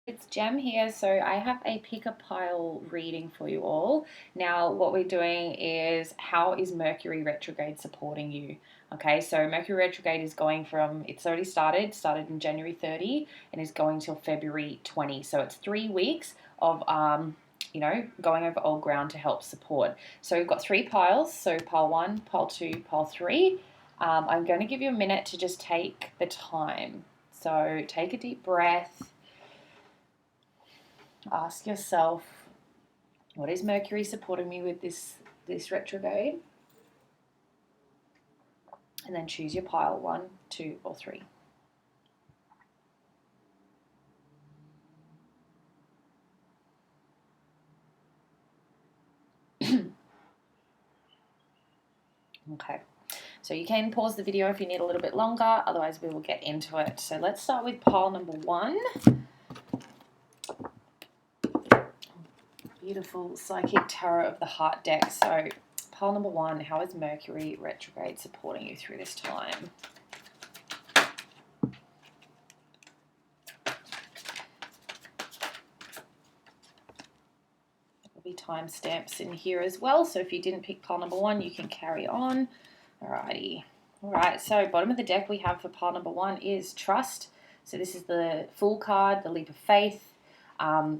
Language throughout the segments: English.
It's Jem here, so I have a pick a pile reading for you all. Now, what we're doing is how is Mercury retrograde supporting you? Okay, so Mercury retrograde is going from, it's already started in January 30 and is going till February 20. So it's 3 weeks of, going over old ground to help support. So we've got three piles, so pile one, pile two, pile three. I'm going to give you a minute to just take the time. So take a deep breath. Ask yourself, what is Mercury supporting me with this retrograde? And then choose your pile, one, two, or three. Okay, so you can pause the video if you need a little bit longer, otherwise we will get into it. So let's start with pile number one. Beautiful Psychic Tarot of the Heart deck. So pile number one, how is Mercury retrograde supporting you through this time? There'll be timestamps in here as well, so if you didn't pick pile number one, you can carry on. Alrighty. Alright, so bottom of the deck we have for pile number one is Trust. So this is the Fool card, the Leap of Faith.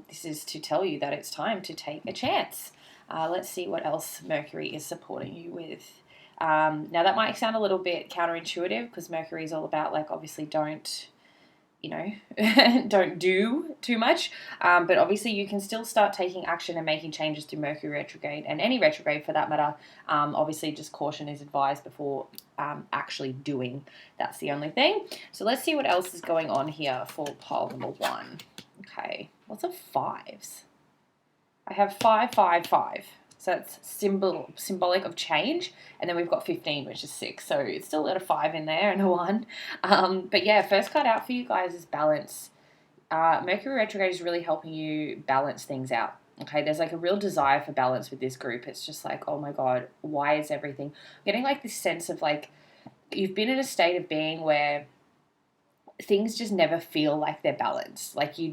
This is to tell you that it's time to take a chance. Let's see what else Mercury is supporting you with. Now that might sound a little bit counterintuitive because Mercury is all about, like, obviously don't don't do too much, but obviously you can still start taking action and making changes through Mercury retrograde, and any retrograde for that matter. Obviously just caution is advised before actually doing. That's the only thing. So let's see what else is going on here for pile number one. Okay, lots of fives. I have 5, 5, 5. So that's symbolic of change. And then we've got 15, which is 6. So it's still got a 5 in there and a 1. But yeah, first card out for you guys is balance. Mercury retrograde is really helping you balance things out. Okay, there's like a real desire for balance with this group. It's just like, oh my God, why is everything... I'm getting like this sense of like, you've been in a state of being where things just never feel like they're balanced. Like you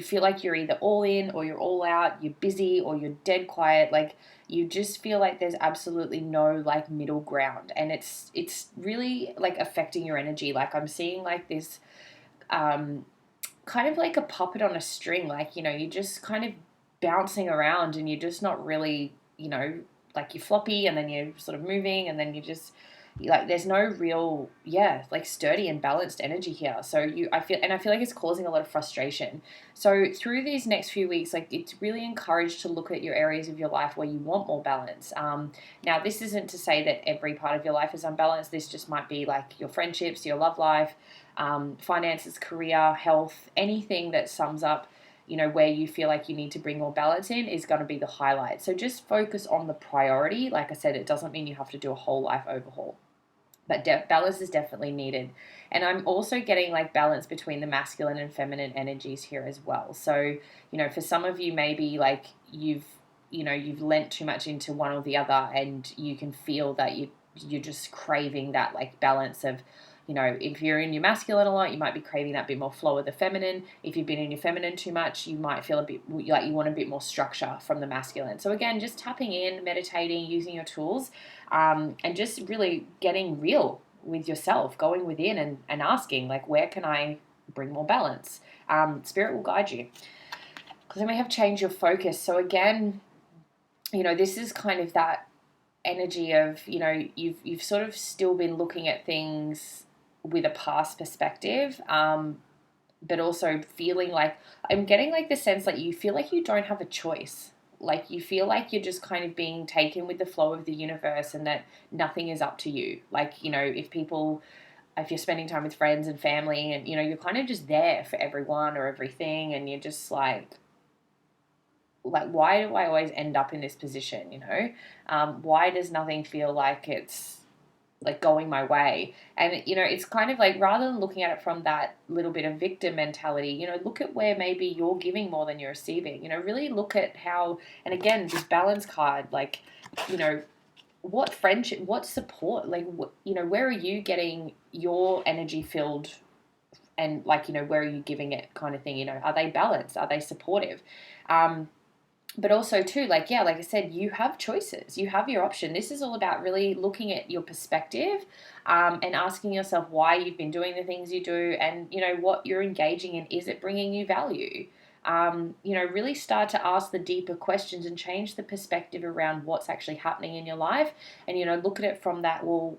feel like you're either all in or you're all out, you're busy or you're dead quiet. Like you just feel like there's absolutely no like middle ground, and it's really like affecting your energy. Like I'm seeing like this kind of like a puppet on a string. Like, you're just kind of bouncing around and you're just not really, like you're floppy and then you're sort of moving and then you just like there's no real like sturdy and balanced energy here. So I feel like it's causing a lot of frustration. So through these next few weeks, like it's really encouraged to look at your areas of your life where you want more balance. Now this isn't to say that every part of your life is unbalanced. This just might be like your friendships, your love life, finances, career, health, anything that sums up where you feel like you need to bring more balance in is going to be the highlight. So just focus on the priority. Like I said, it doesn't mean you have to do a whole life overhaul, but balance is definitely needed. And I'm also getting like balance between the masculine and feminine energies here as well. So, for some of you, maybe like you've lent too much into one or the other, and you can feel that you're just craving that like balance of, if you're in your masculine a lot, you might be craving that bit more flow of the feminine. If you've been in your feminine too much, you might feel a bit like you want a bit more structure from the masculine. So again, just tapping in, meditating, using your tools, and just really getting real with yourself, going within and asking, like, where can I bring more balance? Spirit will guide you. Because then we have change your focus. So again, this is kind of that energy of, you've sort of still been looking at things with a past perspective, but also feeling like, I'm getting like the sense that you feel like you don't have a choice. Like you feel like you're just kind of being taken with the flow of the universe and that nothing is up to you. Like, if you're spending time with friends and family and, you're kind of just there for everyone or everything, and you're just like, why do I always end up in this position, why does nothing feel like it's like going my way? And it's kind of like, rather than looking at it from that little bit of victim mentality, look at where maybe you're giving more than you're receiving. Really look at how, and again, this balance card, like, what friendship, what support, like, where are you getting your energy filled and like, where are you giving it kind of thing, are they balanced? Are they supportive? But also too, like, yeah, like I said, you have choices, you have your option. This is all about really looking at your perspective, and asking yourself why you've been doing the things you do, and what you're engaging in, is it bringing you value? Really start to ask the deeper questions and change the perspective around what's actually happening in your life, and look at it from that, well,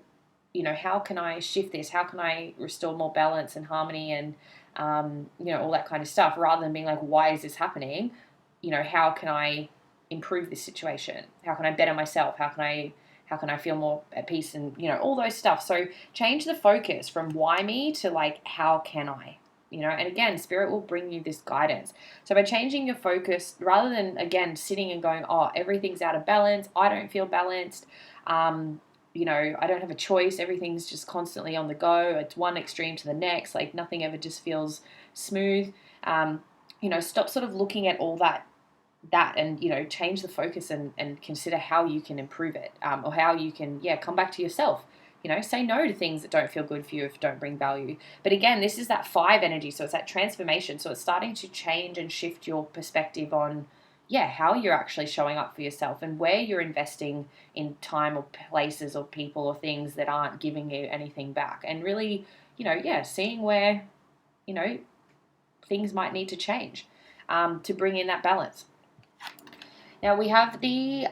how can I shift this? How can I restore more balance and harmony, and all that kind of stuff, rather than being like, why is this happening? How can I improve this situation? How can I better myself? How can I feel more at peace, and all those stuff. So change the focus from why me to like, how can I? And again, spirit will bring you this guidance. So by changing your focus, rather than again sitting and going, oh, everything's out of balance, I don't feel balanced, I don't have a choice, everything's just constantly on the go, it's one extreme to the next, like nothing ever just feels smooth. Stop sort of looking at all that and change the focus, and consider how you can improve it, or how you can come back to yourself. Say no to things that don't feel good for you, if don't bring value. But again, this is that 5 energy, so it's that transformation. So it's starting to change and shift your perspective on how you're actually showing up for yourself, and where you're investing in time or places or people or things that aren't giving you anything back, and really seeing where things might need to change, to bring in that balance. Now we have the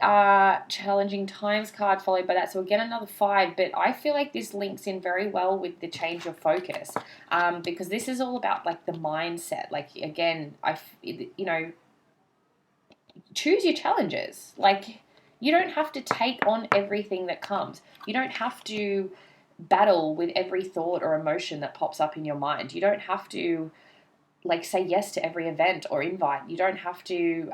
challenging times card followed by that. So again, another 5, but I feel like this links in very well with the change of focus, because this is all about like the mindset. Like again, choose your challenges. Like you don't have to take on everything that comes. You don't have to battle with every thought or emotion that pops up in your mind. You don't have to like say yes to every event or invite. You don't have to,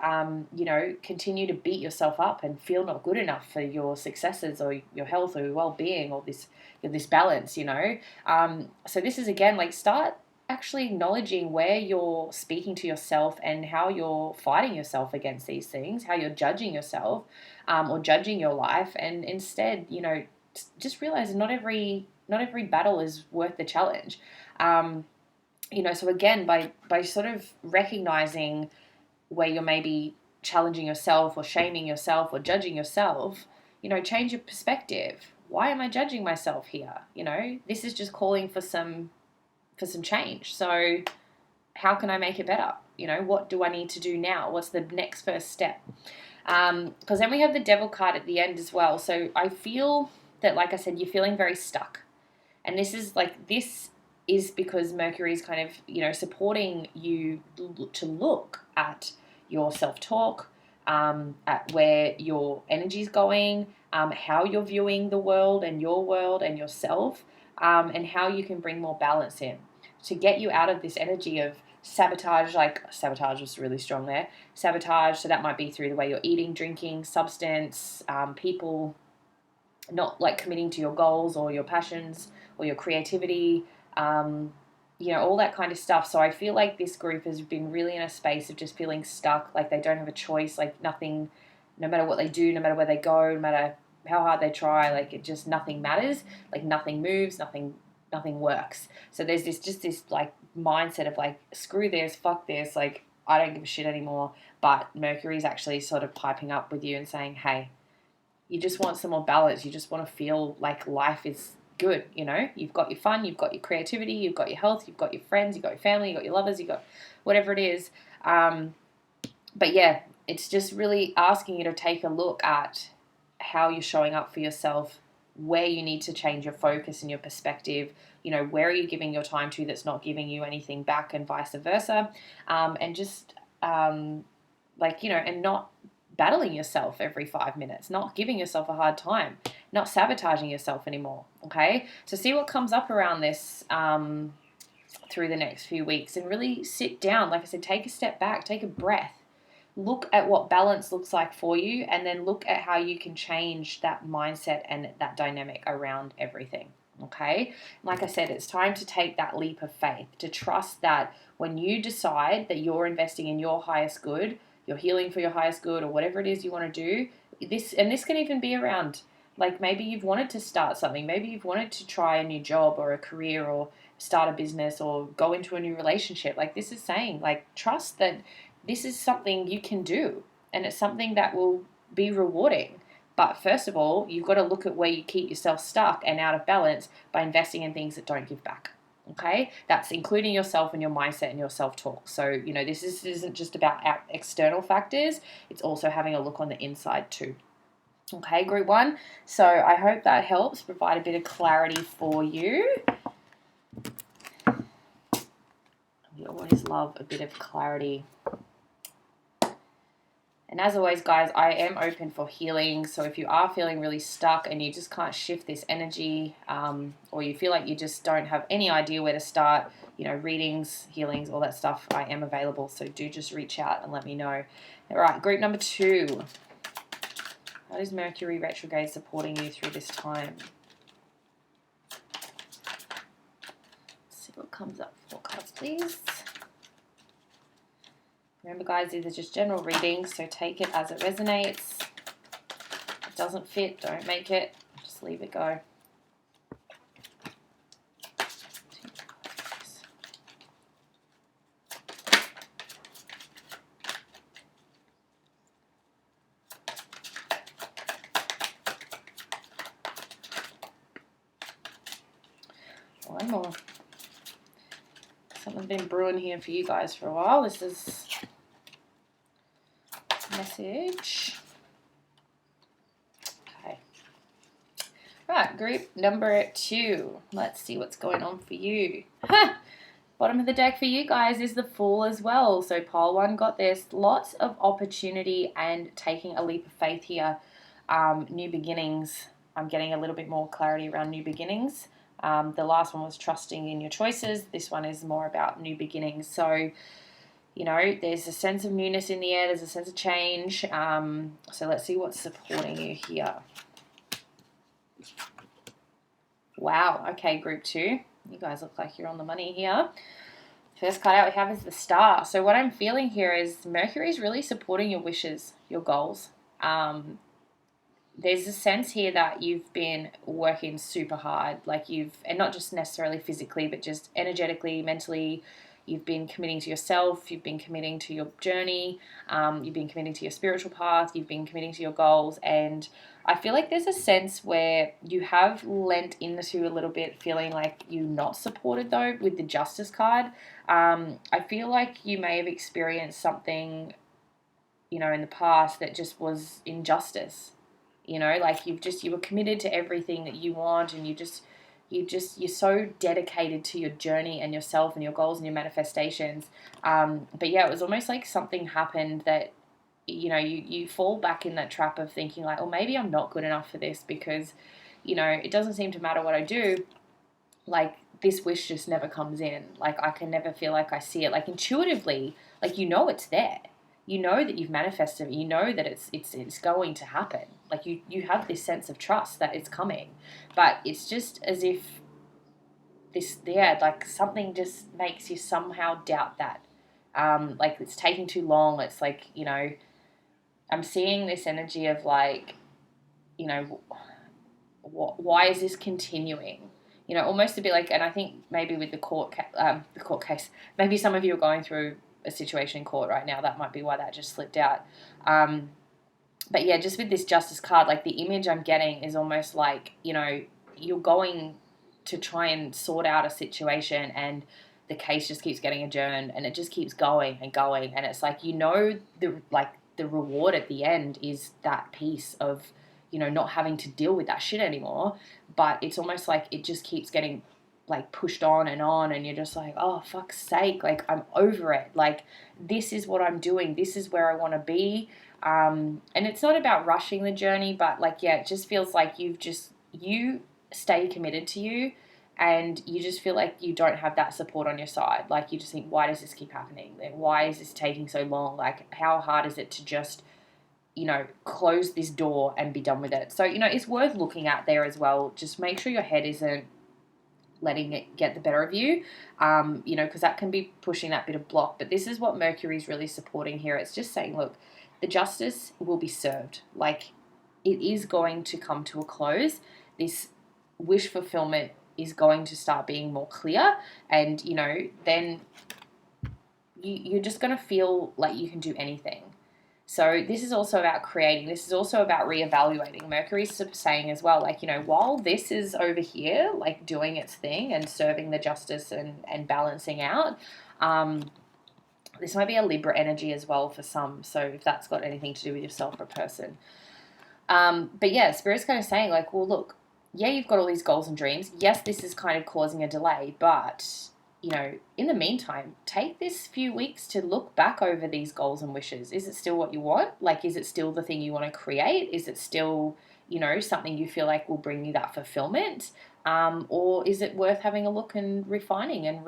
continue to beat yourself up and feel not good enough for your successes or your health or your well-being, or this balance, So this is again, like, start actually acknowledging where you're speaking to yourself and how you're fighting yourself against these things, how you're judging yourself, or judging your life. And instead, just realize not every battle is worth the challenge. So again, by sort of recognizing where you're maybe challenging yourself or shaming yourself or judging yourself, change your perspective. Why am I judging myself here? This is just calling for some change. So how can I make it better? What do I need to do now? What's the next first step? Because then we have the Devil card at the end as well. So I feel that, like I said, you're feeling very stuck. And this is because Mercury is kind of, supporting you to look at your self-talk, at where your energy is going, how you're viewing the world and yourself, and how you can bring more balance in to get you out of this energy of sabotage. Like sabotage was really strong there. Sabotage, so that might be through the way you're eating, drinking, substance, people not like committing to your goals or your passions or your creativity, all that kind of stuff. So I feel like this group has been really in a space of just feeling stuck, like they don't have a choice, like nothing, no matter what they do, no matter where they go, no matter how hard they try, like it just, nothing matters, like nothing moves, nothing works. So there's this like mindset of like, screw this, fuck this, like I don't give a shit anymore. But Mercury's actually sort of piping up with you and saying, hey, you just want some more balance. You just want to feel like life is good. You've got your fun, you've got your creativity, you've got your health, you've got your friends, you've got your family, you've got your lovers, you've got whatever it is. But yeah, it's just really asking you to take a look at how you're showing up for yourself, where you need to change your focus and your perspective, where are you giving your time to that's not giving you anything back, and vice versa. And just, and not battling yourself every 5 minutes, not giving yourself a hard time, not sabotaging yourself anymore. Okay, so see what comes up around this through the next few weeks, and really sit down. Like I said, take a step back, take a breath, look at what balance looks like for you, and then look at how you can change that mindset and that dynamic around everything. Okay, like I said, it's time to take that leap of faith, to trust that when you decide that you're investing in your highest good, you're healing for your highest good, or whatever it is you want to do, this can even be around, like maybe you've wanted to start something, maybe you've wanted to try a new job or a career, or start a business or go into a new relationship. Like, this is saying, like, trust that this is something you can do, and it's something that will be rewarding. But first of all, you've got to look at where you keep yourself stuck and out of balance by investing in things that don't give back. Okay, that's including yourself and your mindset and your self-talk. So, you know, this isn't just about external factors, it's also having a look on the inside too. Okay, group 1. So I hope that helps provide a bit of clarity for you. We always love a bit of clarity. And as always, guys, I am open for healing. So if you are feeling really stuck and you just can't shift this energy, or you feel like you just don't have any idea where to start, you know, readings, healings, all that stuff, I am available. So do just reach out and let me know. All right, group number 2. How is Mercury Retrograde supporting you through this time? Let's see what comes up for cards, please. Remember, guys, these are just general readings, so take it as it resonates. If it doesn't fit, don't make it. Just leave it go. One more. Something's been brewing here for you guys for a while. This is message. Okay. Right, group number 2. Let's see what's going on for you. Bottom of the deck for you guys is the Fool as well. So pile 1 got this. Lots of opportunity and taking a leap of faith here. New beginnings. I'm getting a little bit more clarity around new beginnings. The last one was trusting in your choices. This one is more about new beginnings. So, you know, there's a sense of newness in the air. There's a sense of change. So let's see what's supporting you here. Wow. Okay, group 2. You guys look like you're on the money here. First card out we have is the Star. So what I'm feeling here is Mercury is really supporting your wishes, your goals. There's a sense here that you've been working super hard, and not just necessarily physically, but just energetically, mentally. You've been committing to yourself, you've been committing to your journey, you've been committing to your spiritual path, you've been committing to your goals, and I feel like there's a sense where you have lent into a little bit feeling like you're not supported though with the Justice card. I feel like you may have experienced something, you know, in the past that just was injustice. You know, like you were committed to everything that you want, and you're so dedicated to your journey and yourself and your goals and your manifestations. But yeah, it was almost like something happened that, you know, you fall back in that trap of thinking like, oh, maybe I'm not good enough for this because, you know, it doesn't seem to matter what I do. Like, this wish just never comes in. Like, I can never feel like I see it. Like, intuitively, like, you know it's there. You know that you've manifested it. You know that it's going to happen. Like, you have this sense of trust that it's coming. But it's just as if like something just makes you somehow doubt that. Like, it's taking too long. It's like, you know, I'm seeing this energy of like, you know, why is this continuing? You know, almost a bit like, and I think maybe with the court case, maybe some of you are going through a situation in court right now. That might be why that just slipped out. But yeah, just with this Justice card, like the image I'm getting is almost like, you know, you're going to try and sort out a situation and the case just keeps getting adjourned and it just keeps going and going. And it's like, you know, the reward at the end is that piece of, you know, not having to deal with that shit anymore. But it's almost like it just keeps getting like pushed on, and you're just like, oh, fuck's sake, like I'm over it. Like, this is what I'm doing. This is where I want to be. And it's not about rushing the journey, but like, yeah, it just feels like you stay committed to you, and you just feel like you don't have that support on your side. Like, you just think, why does this keep happening? Like, why is this taking so long? Like, how hard is it to just, you know, close this door and be done with it? So, you know, it's worth looking at there as well. Just make sure your head isn't letting it get the better of you, you know, because that can be pushing that bit of block. But this is what Mercury is really supporting here. It's just saying, look, the justice will be served. Like, it is going to come to a close. This wish fulfillment is going to start being more clear, and then you're just going to feel like you can do anything. So this is also about creating. This is also about reevaluating. Mercury's saying as well, like, while this is over here, like doing its thing and serving the justice and balancing out, this might be a Libra energy as well for some. So if that's got anything to do with yourself or a person. But yeah, Spirit's kind of saying like, well, look, yeah, you've got all these goals and dreams. Yes, this is kind of causing a delay, but in the meantime, take this few weeks to look back over these goals and wishes. Is it still what you want? Like, is it still the thing you want to create? Is it still, something you feel like will bring you that fulfillment? Or is it worth having a look and refining and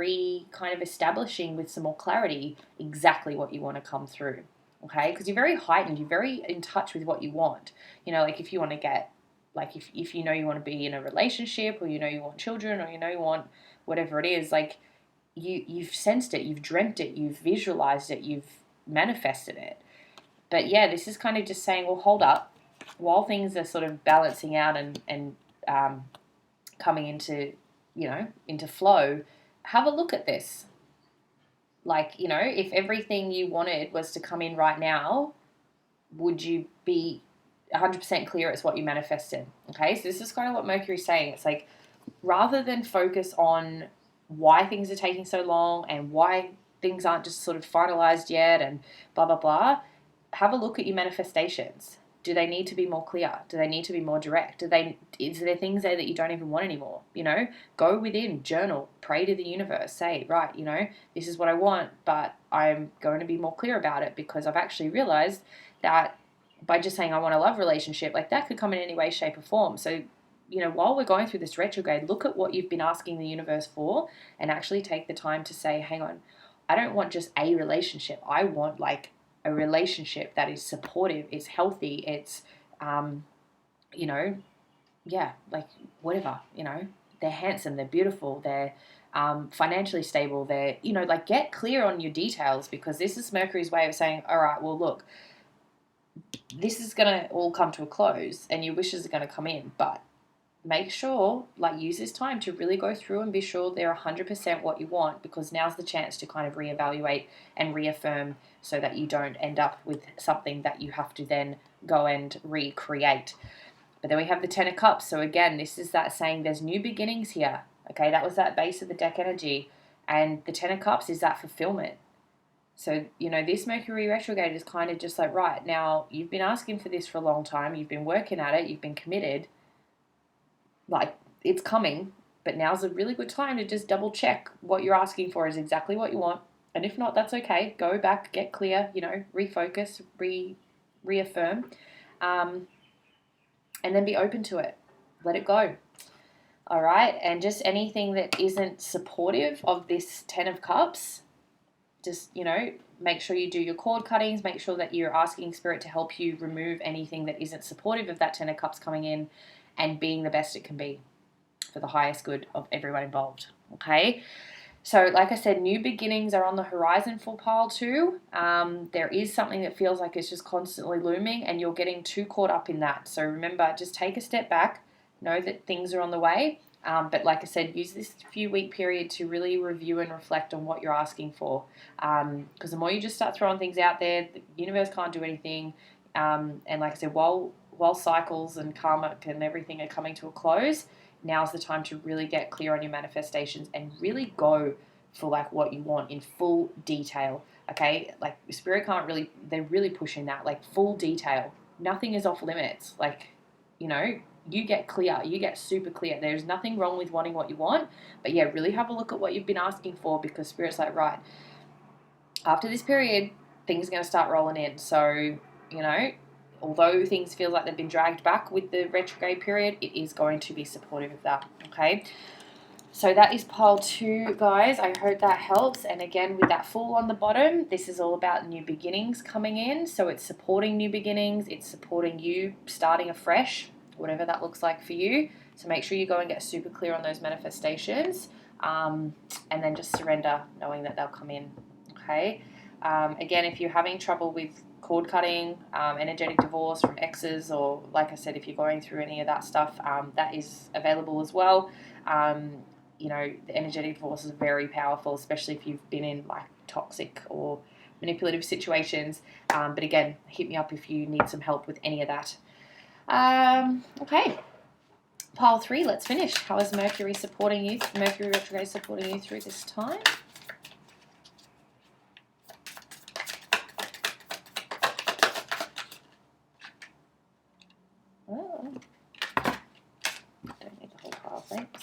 kind of establishing with some more clarity exactly what you want to come through? Okay, because you're very heightened, you're very in touch with what you want. Like if you want to get, like if you want to be in a relationship, or you want children, or you want whatever it is, like you've sensed it, you've dreamt it, you've visualized it, you've manifested it. But yeah, this is kind of just saying, well, hold up, while things are sort of balancing out and coming into into flow, have a look at this. Like, if everything you wanted was to come in right now, would you be 100% clear it's what you manifested? Okay, so this is kind of what Mercury's saying. It's like, rather than focus on why things are taking so long and why things aren't just sort of finalized yet and blah, blah, blah, have a look at your manifestations. Do they need to be more clear? Do they need to be more direct? Is there things there that you don't even want anymore? Go within, journal, pray to the universe, say, right, this is what I want, but I'm going to be more clear about it because I've actually realized that by just saying I want a love relationship, like that could come in any way, shape, or form. So, while we're going through this retrograde, look at what you've been asking the universe for and actually take the time to say, hang on, I don't want just a relationship. I want like a relationship that is supportive, it's healthy, it's, yeah, like whatever, they're handsome, they're beautiful, they're financially stable, they're, like get clear on your details, because this is Mercury's way of saying, all right, well, look, this is going to all come to a close and your wishes are going to come in, but make sure, like, use this time to really go through and be sure they're 100% what you want, because now's the chance to kind of reevaluate and reaffirm so that you don't end up with something that you have to then go and recreate. But then we have the Ten of Cups. So again, this is that saying there's new beginnings here. Okay, that was that base of the deck energy. And the Ten of Cups is that fulfillment. So, this Mercury retrograde is kind of just like, right, now you've been asking for this for a long time. You've been working at it. You've been committed. Like, it's coming, but now's a really good time to just double check what you're asking for is exactly what you want. And if not, that's okay. Go back, get clear, refocus, reaffirm, and then be open to it. Let it go. All right. And just anything that isn't supportive of this 10 of Cups, just, make sure you do your cord cuttings. Make sure that you're asking Spirit to help you remove anything that isn't supportive of that 10 of Cups coming in, and being the best it can be for the highest good of everyone involved. Okay. So like I said, new beginnings are on the horizon for pile 2. There is something that feels like it's just constantly looming and you're getting too caught up in that. So remember, just take a step back, know that things are on the way. But like I said, use this few week period to really review and reflect on what you're asking for. Because the more you just start throwing things out there, the universe can't do anything. And like I said, while cycles and karma and everything are coming to a close, now's the time to really get clear on your manifestations and really go for like what you want in full detail. Okay, like Spirit can't really, they're really pushing that, like full detail. Nothing is off limits. Like, you get clear, you get super clear. There's nothing wrong with wanting what you want, but yeah, really have a look at what you've been asking for, because Spirit's like, right, after this period, things are going to start rolling in. So, although things feel like they've been dragged back with the retrograde period, it is going to be supportive of that, okay? So that is pile 2, guys. I hope that helps. And again, with that Fool on the bottom, this is all about new beginnings coming in. So it's supporting new beginnings. It's supporting you starting afresh, whatever that looks like for you. So make sure you go and get super clear on those manifestations, and then just surrender, knowing that they'll come in, okay? Again, if you're having trouble with cord cutting, energetic divorce from exes, or like I said, if you're going through any of that stuff, that is available as well. You know, the energetic force is very powerful, especially if you've been in like toxic or manipulative situations. But again, hit me up if you need some help with any of that. Okay. Pile 3, let's finish. How is Mercury supporting you? Mercury retrograde supporting you through this time? Oh. Don't need the whole pile, thanks.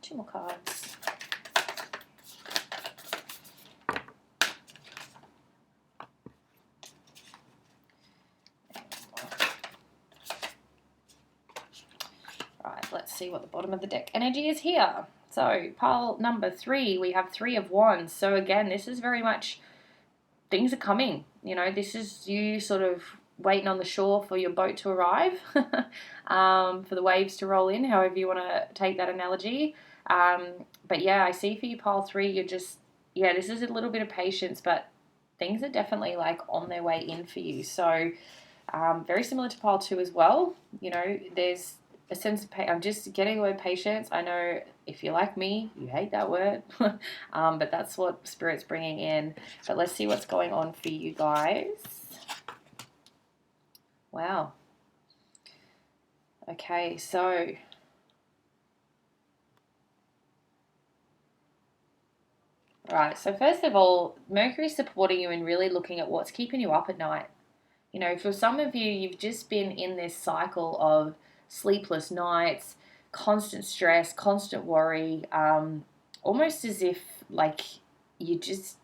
2 more cards. Right, let's see what the bottom of the deck energy is here. So pile number 3, we have 3 of Wands. So again, this is very much things are coming. You know, this is you sort of waiting on the shore for your boat to arrive, for the waves to roll in, however you want to take that analogy. But yeah, I see for you, pile 3, you're just, yeah, this is a little bit of patience, but things are definitely like on their way in for you. So very similar to pile 2 as well. You know, there's a sense of I'm just getting the word patience. I know if you're like me, you hate that word, but that's what Spirit's bringing in. But let's see what's going on for you guys. Wow. Okay, so right. So first of all, Mercury's supporting you in really looking at what's keeping you up at night. You know, for some of you, you've just been in this cycle of sleepless nights, constant stress, constant worry, almost as if like you just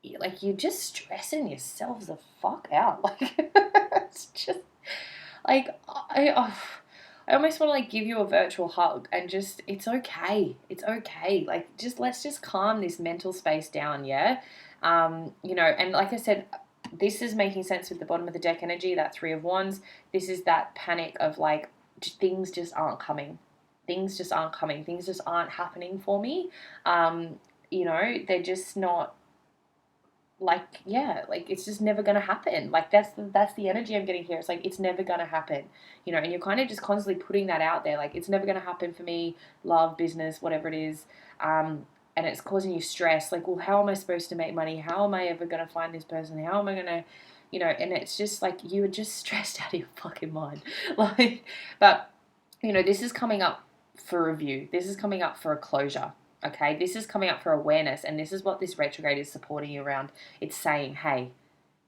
you're just stressing yourselves the fuck out. Like it's just like I almost want to like give you a virtual hug and just it's okay. It's okay. Like just let's just calm this mental space down, yeah? You know, and like I said, this is making sense with the bottom of the deck energy, that 3 of Wands. This is that panic of like things just aren't coming. Things just aren't coming. Things just aren't happening for me. You know, they're just not like, yeah, like it's just never going to happen. Like that's the energy I'm getting here. It's like it's never going to happen. You know, and you're kind of just constantly putting that out there like it's never going to happen for me, love, business, whatever it is. And it's causing you stress. Like, well, how am I supposed to make money? How am I ever going to find this person? How am I going to, you know, and it's just like you are just stressed out of your fucking mind. Like, but, you know, this is coming up for review. This is coming up for a closure. Okay, this is coming up for awareness, and this is what this retrograde is supporting you around. It's saying, hey,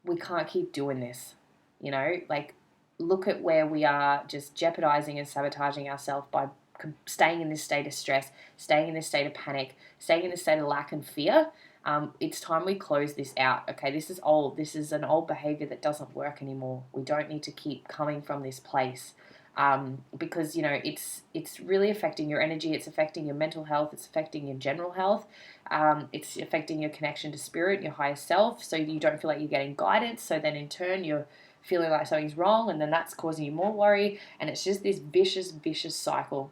we can't keep doing this. You know, like, look at where we are just jeopardizing and sabotaging ourselves by staying in this state of stress, staying in this state of panic, staying in this state of lack and fear. It's time we close this out. Okay, this is old. This is an old behavior that doesn't work anymore. We don't need to keep coming from this place. Because, you know, it's really affecting your energy, it's affecting your mental health, it's affecting your general health, it's affecting your connection to spirit, your higher self, so you don't feel like you're getting guidance, so then in turn you're feeling like something's wrong, and then that's causing you more worry, and it's just this vicious cycle.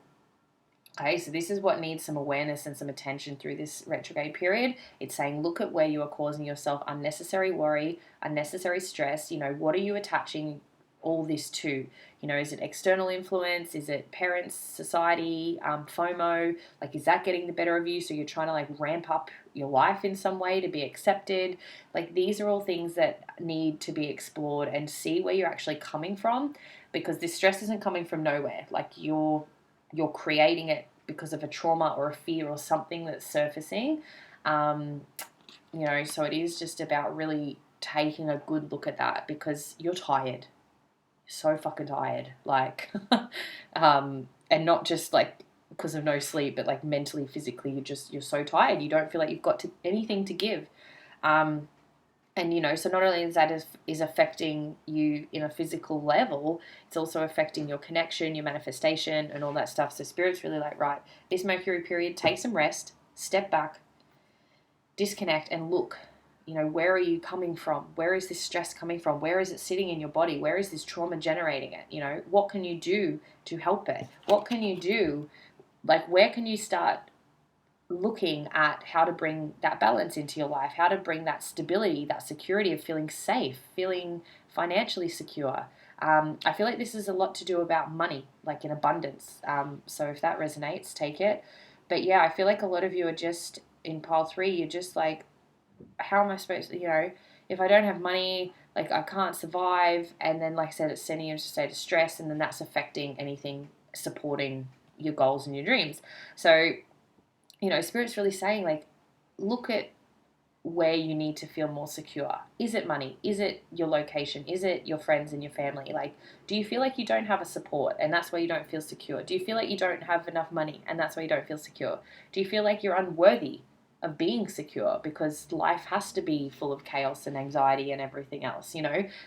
Okay, so this is what needs some awareness and some attention through this retrograde period. It's saying, look at where you are causing yourself unnecessary worry, unnecessary stress. You know, what are you attaching all this to? You know, is it external influence? Is it parents, society, FOMO? Like, is that getting the better of you? So you're trying to like ramp up your life in some way to be accepted. Like, these are all things that need to be explored and see where you're actually coming from, because this stress isn't coming from nowhere. Like, you're creating it because of a trauma or a fear or something that's surfacing. You know, so it is just about really taking a good look at that, because you're tired. So fucking tired. Like, and not just like because of no sleep, but like mentally, physically, you're so tired. You don't feel like you've got anything to give. And, you know, so not only is that is affecting you in a physical level, it's also affecting your connection, your manifestation, and all that stuff. So Spirit's really like, right, this Mercury period, take some rest, step back, disconnect, and look. You know, where are you coming from? Where is this stress coming from? Where is it sitting in your body? Where is this trauma generating it? You know, what can you do to help it? What can you do? Like, where can you start looking at how to bring that balance into your life, how to bring that stability, that security of feeling safe, feeling financially secure. I feel like this is a lot to do about money, like in abundance. So if that resonates, take it. But yeah, I feel like a lot of you are just in pile 3, you're just like, how am I supposed to, if I don't have money, like I can't survive. And then, like I said, it's sending you into a state of stress, and then that's affecting anything supporting your goals and your dreams. So, Spirit's really saying, like, look at where you need to feel more secure. Is it money? Is it your location? Is it your friends and your family? Like, do you feel like you don't have a support and that's why you don't feel secure? Do you feel like you don't have enough money and that's why you don't feel secure? Do you feel like you're unworthy of being secure because life has to be full of chaos and anxiety and everything else?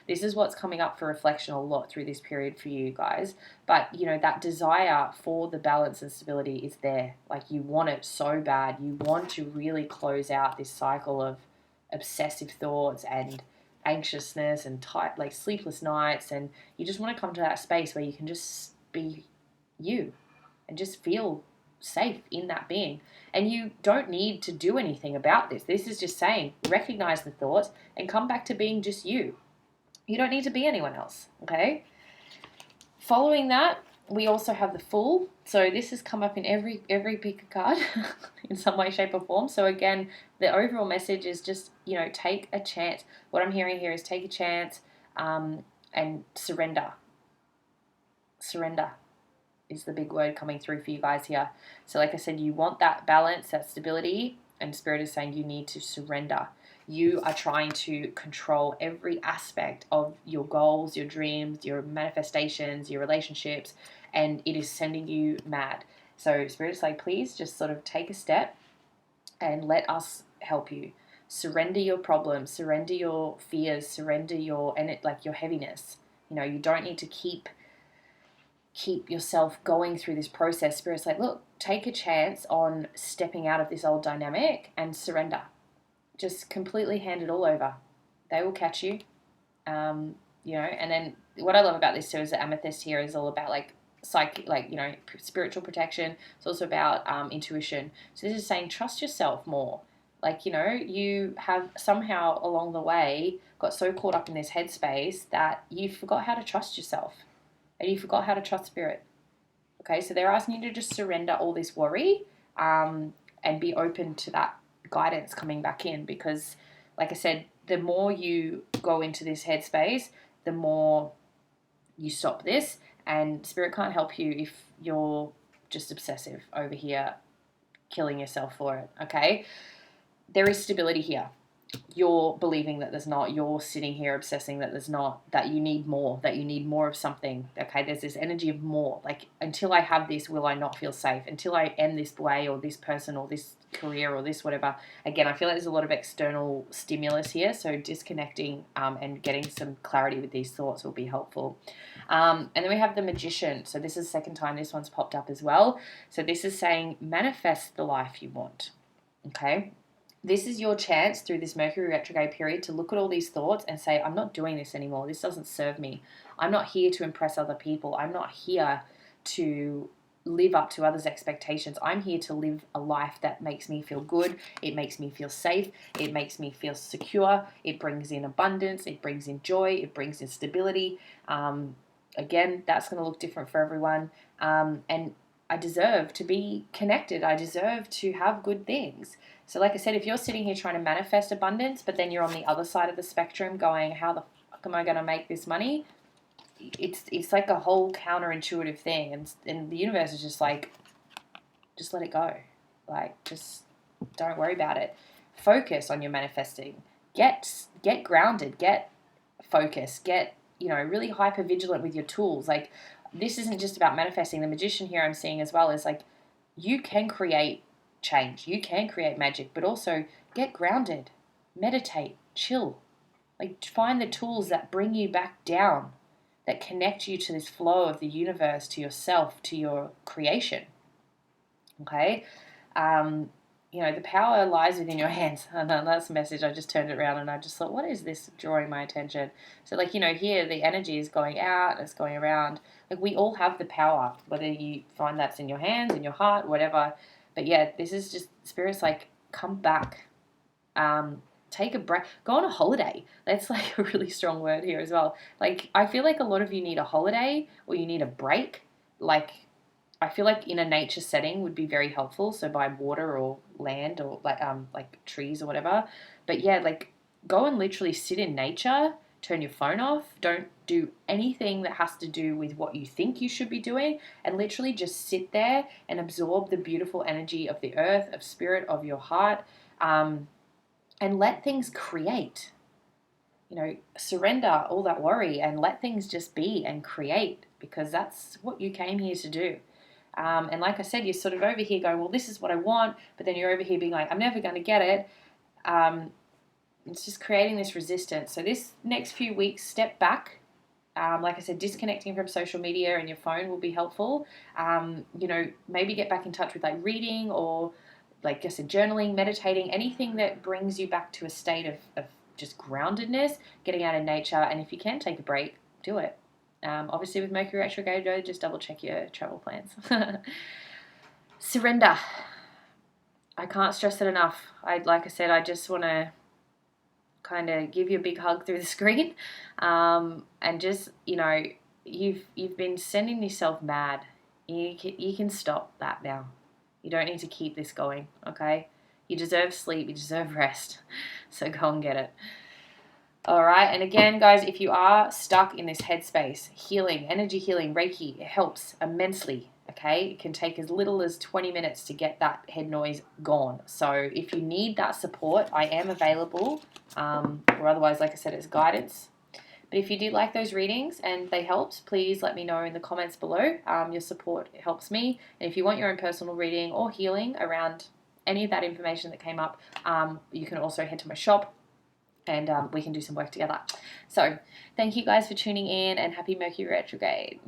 This is what's coming up for reflection a lot through this period for you guys. But that desire for the balance and stability is there. Like, you want it so bad. You want to really close out this cycle of obsessive thoughts and anxiousness and like sleepless nights, and you just want to come to that space where you can just be you and just feel safe in that being. And you don't need to do anything about this. This is just saying, recognize the thoughts and come back to being just you. You don't need to be anyone else, okay? Following that, we also have the Fool. So this has come up in every pick card in some way, shape, or form. So again, the overall message is just, take a chance. What I'm hearing here is take a chance and surrender. Surrender is the big word coming through for you guys here. So like I said, you want that balance, that stability, and Spirit is saying you need to surrender. You are trying to control every aspect of your goals, your dreams, your manifestations, your relationships, and it is sending you mad. So Spirit is like, please just sort of take a step and let us help you. Surrender your problems, surrender your fears, surrender your heaviness. You don't need to keep yourself going through this process. Spirit's like, look, take a chance on stepping out of this old dynamic and surrender. Just completely hand it all over. They will catch you. And then what I love about this too is the amethyst here is all about spiritual protection. It's also about intuition. So this is saying trust yourself more. You have somehow along the way got so caught up in this headspace that you forgot how to trust yourself. And you forgot how to trust Spirit. Okay, so they're asking you to just surrender all this worry and be open to that guidance coming back in, because, like I said, the more you go into this headspace, the more you stop this, and Spirit can't help you if you're just obsessive over here, killing yourself for it, okay? There is stability here. You're believing that there's not, you're sitting here obsessing that there's not, that you need more of something, okay? There's this energy of more, like, until I have this, will I not feel safe? Until I end this way, or this person, or this career, or this whatever. Again, I feel like there's a lot of external stimulus here, so disconnecting and getting some clarity with these thoughts will be helpful. And then we have the Magician. So this is the second time this one's popped up as well. So this is saying manifest the life you want, okay? This is your chance through this Mercury retrograde period to look at all these thoughts and say, I'm not doing this anymore. This doesn't serve me. I'm not here to impress other people. I'm not here to live up to others' expectations. I'm here to live a life that makes me feel good. It makes me feel safe. It makes me feel secure. It brings in abundance. It brings in joy. It brings in stability. Again, that's going to look different for everyone. And I deserve to be connected. I deserve to have good things. So like I said, if you're sitting here trying to manifest abundance, but then you're on the other side of the spectrum going, how the fuck am I going to make this money? It's like a whole counterintuitive thing. And the universe is just like, just let it go. Like, just don't worry about it. Focus on your manifesting. Get grounded. Get focused. Get, really hyper vigilant with your tools. Like, this isn't just about manifesting. The Magician here I'm seeing as well is like, you can create change. You can create magic, but also get grounded, meditate, chill. Like, find the tools that bring you back down, that connect you to this flow of the universe, to yourself, to your creation. Okay? The power lies within your hands. And that's the message. I just turned it around and I just thought, what is this drawing my attention? So, here the energy is going out, it's going around. Like, we all have the power, whether you find that's in your hands, in your heart, whatever. But yeah, this is just Spirit's like, come back. Take a break, go on a holiday. That's like a really strong word here as well. Like, I feel like a lot of you need a holiday or you need a break. Like, I feel like in a nature setting would be very helpful. So by water or land or like trees or whatever. But yeah, like go and literally sit in nature, turn your phone off, don't do anything that has to do with what you think you should be doing, and literally just sit there and absorb the beautiful energy of the earth, of spirit, of your heart. And let things create. Surrender all that worry and let things just be and create, because that's what you came here to do. And like I said, you're sort of over here going, well, this is what I want, but then you're over here being like, I'm never going to get it. It's just creating this resistance. So this next few weeks, step back. Like I said, disconnecting from social media and your phone will be helpful. Maybe get back in touch with like reading or, like I said, journaling, meditating, anything that brings you back to a state of just groundedness, getting out in nature. And if you can take a break, do it. Obviously, with Mercury Retrograde, just double check your travel plans. Surrender. I can't stress it enough. Like I said, I just want to kind of give you a big hug through the screen, and just you've been sending yourself mad. You can stop that now. You don't need to keep this going. Okay, you deserve sleep. You deserve rest. So go and get it. All right. And again, guys, if you are stuck in this headspace, healing, energy healing, Reiki, it helps immensely. Okay. It can take as little as 20 minutes to get that head noise gone. So if you need that support, I am available. Or otherwise, like I said, it's guidance. But if you did like those readings and they helped, please let me know in the comments below. Your support helps me. And if you want your own personal reading or healing around any of that information that came up, you can also head to my shop, and we can do some work together. So thank you guys for tuning in, and happy Mercury Retrograde.